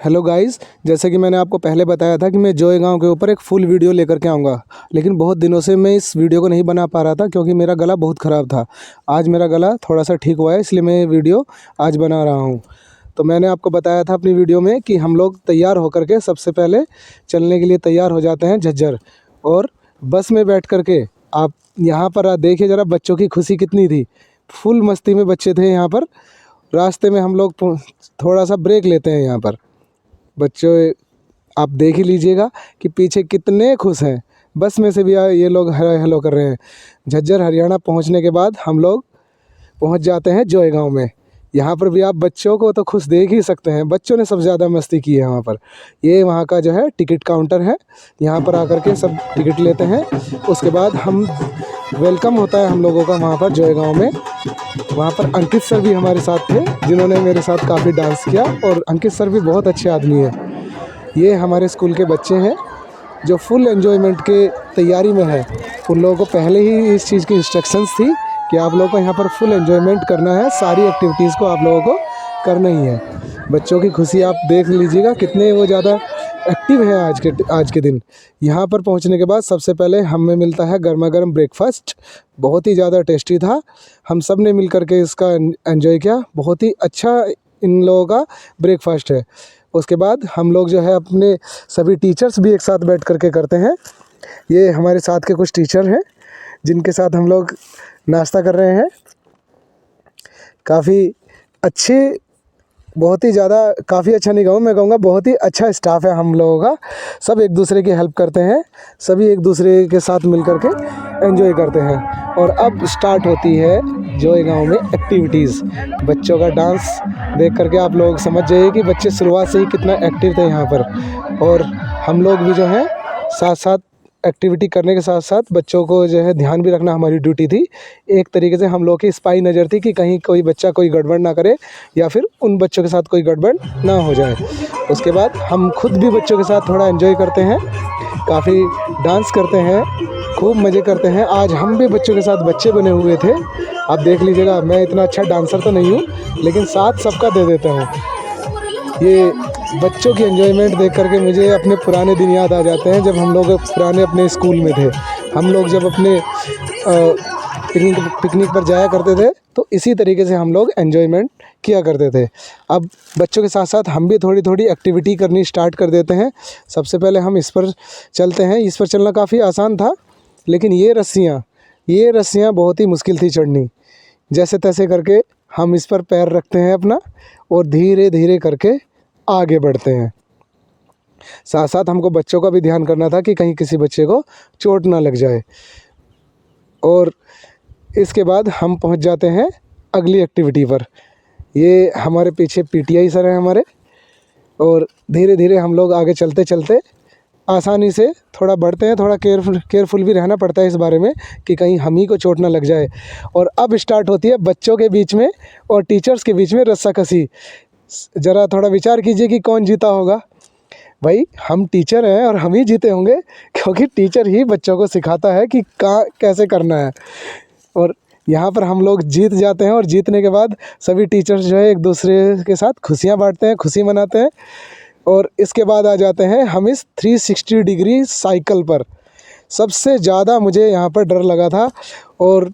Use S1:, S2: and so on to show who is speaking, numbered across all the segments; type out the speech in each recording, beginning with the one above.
S1: Hello guys, जैसे कि मैंने आपको पहले बताया था कि मैं जोए गांव के ऊपर एक फुल वीडियो लेकर के आऊँगा, लेकिन बहुत दिनों से मैं इस वीडियो को नहीं बना पा रहा था क्योंकि मेरा गला बहुत ख़राब था। आज मेरा गला थोड़ा सा ठीक हुआ है, इसलिए मैं ये वीडियो आज बना रहा हूँ। तो मैंने आपको बताया था अपनी वीडियो में कि हम लोग तैयार होकर के सबसे पहले चलने के लिए तैयार हो जाते हैं झज्जर, और बस में बैठ कर के आप यहाँ पर देखिए ज़रा बच्चों की खुशी कितनी थी। फुल मस्ती में बच्चे थे यहाँ पर। रास्ते में हम लोग थोड़ा सा ब्रेक लेते हैं यहाँ पर। बच्चों, आप देख ही लीजिएगा कि पीछे कितने खुश हैं। बस में से भी ये लोग हेलो कर रहे हैं। झज्जर हरियाणा पहुंचने के बाद हम लोग पहुंच जाते हैं जोए गांव में। यहाँ पर भी आप बच्चों को तो खुश देख ही सकते हैं। बच्चों ने सबसे ज़्यादा मस्ती की है वहाँ पर। ये वहाँ का जो है टिकट काउंटर है, यहाँ पर आकर के सब टिकट लेते हैं। उसके बाद हम वेलकम होता है हम लोगों का वहाँ पर जोए गांव में। वहाँ पर अंकित सर भी हमारे साथ थे, जिन्होंने मेरे साथ काफ़ी डांस किया, और अंकित सर भी बहुत अच्छे आदमी हैं। ये हमारे स्कूल के बच्चे हैं जो फुल एंजॉयमेंट के तैयारी में है। उन लोगों को पहले ही इस चीज़ की इंस्ट्रक्शंस थी कि आप लोगों को यहाँ पर फुल एंजॉयमेंट करना है, सारी एक्टिविटीज़ को आप लोगों को करना ही है। बच्चों की खुशी आप देख लीजिएगा, कितने वो ज़्यादा एक्टिव है आज के दिन। यहाँ पर पहुँचने के बाद सबसे पहले हमें मिलता है गर्मा गर्म ब्रेकफास्ट। बहुत ही ज़्यादा टेस्टी था। हम सब ने मिल कर के इसका एंजॉय किया। बहुत ही अच्छा इन लोगों का ब्रेकफास्ट है। उसके बाद हम लोग जो है अपने सभी टीचर्स भी एक साथ बैठ कर के करते हैं। ये हमारे साथ के कुछ टीचर हैं जिनके साथ हम लोग नाश्ता कर रहे हैं। काफ़ी अच्छे, बहुत ही ज़्यादा, काफ़ी अच्छा नहीं कहूँ, मैं कहूँगा बहुत ही अच्छा स्टाफ है हम लोगों का। सब एक दूसरे की हेल्प करते हैं, सभी एक दूसरे के साथ मिल कर के एंजॉय करते हैं। और अब स्टार्ट होती है जोए गांव में एक्टिविटीज़। बच्चों का डांस देख करके आप लोग समझ जाइए कि बच्चे शुरुआत से ही कितना एक्टिव थे यहाँ पर। और हम लोग भी जो है साथ साथ एक्टिविटी करने के साथ साथ बच्चों को जो है ध्यान भी रखना हमारी ड्यूटी थी। एक तरीके से हम लोग की स्पाई नज़र थी कि कहीं कोई बच्चा कोई गड़बड़ ना करे या फिर उन बच्चों के साथ कोई गड़बड़ ना हो जाए। उसके बाद हम खुद भी बच्चों के साथ थोड़ा एंजॉय करते हैं, काफ़ी डांस करते हैं, खूब मज़े करते हैं। आज हम भी बच्चों के साथ बच्चे बने हुए थे। आप देख लीजिएगा, मैं इतना अच्छा डांसर तो नहीं हूँ, लेकिन साथ सबका दे देता हूँ। ये बच्चों की एंजॉयमेंट देख करके मुझे अपने पुराने दिन याद आ जाते हैं, जब हम लोग पुराने अपने स्कूल में थे। हम लोग जब अपने पिकनिक पर जाया करते थे तो इसी तरीके से हम लोग एंजॉयमेंट किया करते थे। अब बच्चों के साथ साथ हम भी थोड़ी थोड़ी एक्टिविटी करनी स्टार्ट कर देते हैं। सबसे पहले हम इस पर चलते हैं। इस पर चलना काफ़ी आसान था, लेकिन ये रस्सियाँ बहुत ही मुश्किल थी चढ़नी। जैसे तैसे करके हम इस पर पैर रखते हैं अपना, और धीरे धीरे करके आगे बढ़ते हैं। साथ साथ हमको बच्चों का भी ध्यान करना था कि कहीं किसी बच्चे को चोट ना लग जाए। और इसके बाद हम पहुंच जाते हैं अगली एक्टिविटी पर। ये हमारे पीछे पीटीआई सर हैं हमारे, और धीरे धीरे हम लोग आगे चलते चलते आसानी से थोड़ा बढ़ते हैं। थोड़ा केयरफुल भी रहना पड़ता है इस बारे में कि कहीं हम ही को चोट ना लग जाए। और अब स्टार्ट होती है बच्चों के बीच में और टीचर्स के बीच में रस्साकसी। ज़रा थोड़ा विचार कीजिए कि कौन जीता होगा। भाई, हम टीचर हैं और हम ही जीते होंगे, क्योंकि टीचर ही बच्चों को सिखाता है कि कैसे करना है। और यहाँ पर हम लोग जीत जाते हैं, और जीतने के बाद सभी टीचर्स जो है एक दूसरे के साथ खुशियाँ बांटते हैं, खुशी मनाते हैं। और इसके बाद आ जाते हैं हम इस 360 डिग्री साइकिल पर। सबसे ज़्यादा मुझे यहाँ पर डर लगा था, और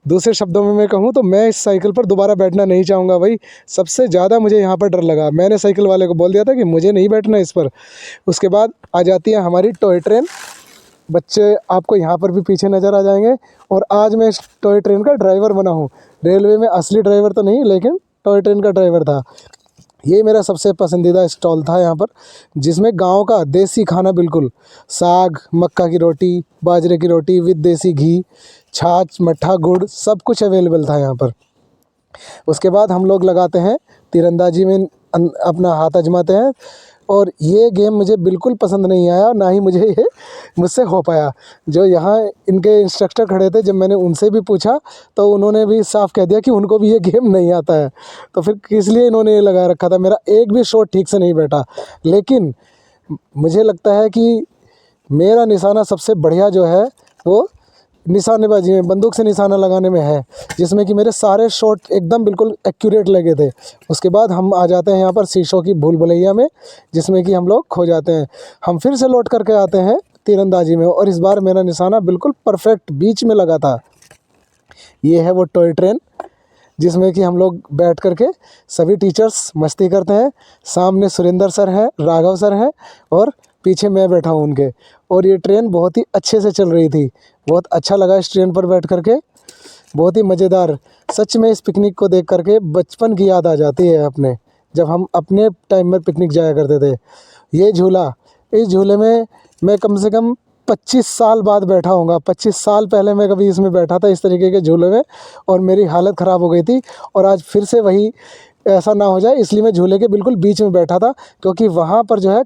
S1: दूसरे शब्दों में मैं कहूँ तो मैं इस साइकिल पर दोबारा बैठना नहीं चाहूँगा। भाई, सबसे ज़्यादा मुझे यहाँ पर डर लगा। मैंने साइकिल वाले को बोल दिया था कि मुझे नहीं बैठना इस पर। उसके बाद आ जाती है हमारी टॉय ट्रेन। बच्चे आपको यहाँ पर भी पीछे नज़र आ जाएंगे। और आज मैं इस टॉय ट्रेन का ड्राइवर बना हूँ। रेलवे में असली ड्राइवर तो नहीं, लेकिन टॉय ट्रेन का ड्राइवर था। ये मेरा सबसे पसंदीदा स्टॉल था यहाँ पर, जिसमें गांव का देसी खाना, बिल्कुल साग, मक्का की रोटी, बाजरे की रोटी विद देसी घी, छाछ, मट्ठा, गुड़, सब कुछ अवेलेबल था यहाँ पर। उसके बाद हम लोग लगाते हैं तीरंदाजी में अपना हाथ आजमाते हैं। और ये गेम मुझे बिल्कुल पसंद नहीं आया, ना ही मुझसे हो पाया। जो यहाँ इनके इंस्ट्रक्टर खड़े थे, जब मैंने उनसे भी पूछा तो उन्होंने भी साफ कह दिया कि उनको भी ये गेम नहीं आता है। तो फिर किस लिए इन्होंने ये लगा रखा था। मेरा एक भी शॉट ठीक से नहीं बैठा। लेकिन मुझे लगता है कि मेरा निशाना सबसे बढ़िया जो है वो निशानेबाजी में, बंदूक से निशाना लगाने में है, जिसमें कि मेरे सारे शॉट एकदम बिल्कुल एक्यूरेट लगे थे। उसके बाद हम आ जाते हैं यहाँ पर शीशों की भूल भुलैया में, जिसमें कि हम लोग खो जाते हैं। हम फिर से लौट करके आते हैं तीरंदाजी में, और इस बार मेरा निशाना बिल्कुल परफेक्ट बीच में लगा था। ये है वो टॉय ट्रेन, जिसमें कि हम लोग बैठ करके सभी टीचर्स मस्ती करते हैं। सामने सुरेंद्र सर हैं, राघव सर हैं, और पीछे मैं बैठा हूँ उनके। और ये ट्रेन बहुत ही अच्छे से चल रही थी। बहुत अच्छा लगा इस ट्रेन पर बैठ करके, बहुत ही मज़ेदार। सच में इस पिकनिक को देख करके बचपन की याद आ जाती है अपने, जब हम अपने टाइम में पिकनिक जाया करते थे। ये झूला, इस झूले में मैं कम से कम 25 साल बाद बैठा होऊंगा। 25 साल पहले मैं कभी इसमें बैठा था, इस तरीके के झूले में, और मेरी हालत ख़राब हो गई थी। और आज फिर से वही ऐसा ना हो जाए, इसलिए मैं झूले के बिल्कुल बीच में बैठा था, क्योंकि वहाँ पर जो है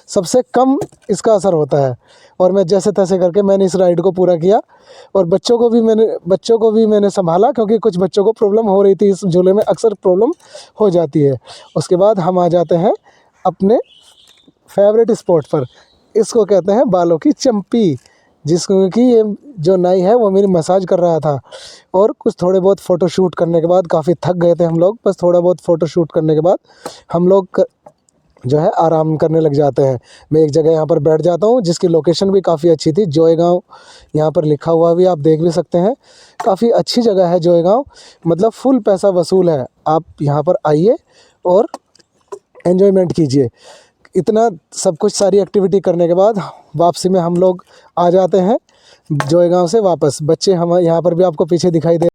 S1: सबसे कम इसका असर होता है। और मैं जैसे तैसे करके मैंने इस राइड को पूरा किया, और बच्चों को भी मैंने संभाला, क्योंकि कुछ बच्चों को प्रॉब्लम हो रही थी। इस झूले में अक्सर प्रॉब्लम हो जाती है। उसके बाद हम आ जाते हैं अपने फेवरेट स्पॉट पर। इसको कहते हैं बालों की चंपी, जिसको कि ये जो नाई है वो मेरी मसाज कर रहा था। और कुछ थोड़े बहुत फ़ोटो शूट करने के बाद, काफ़ी थक गए थे हम लोग, बस थोड़ा बहुत फ़ोटो शूट करने के बाद हम लोग जो है आराम करने लग जाते हैं। मैं एक जगह यहाँ पर बैठ जाता हूँ, जिसकी लोकेशन भी काफ़ी अच्छी थी। जोएगाँव यहाँ पर लिखा हुआ भी आप देख भी सकते हैं। काफ़ी अच्छी जगह है जोएगाँव, मतलब फुल पैसा वसूल है। आप यहाँ पर आइए और एन्जॉयमेंट कीजिए। इतना सब कुछ सारी एक्टिविटी करने के बाद वापसी में हम लोग आ जाते हैं जोएगाँव से वापस। बच्चे हम यहाँ पर भी आपको पीछे दिखाई दे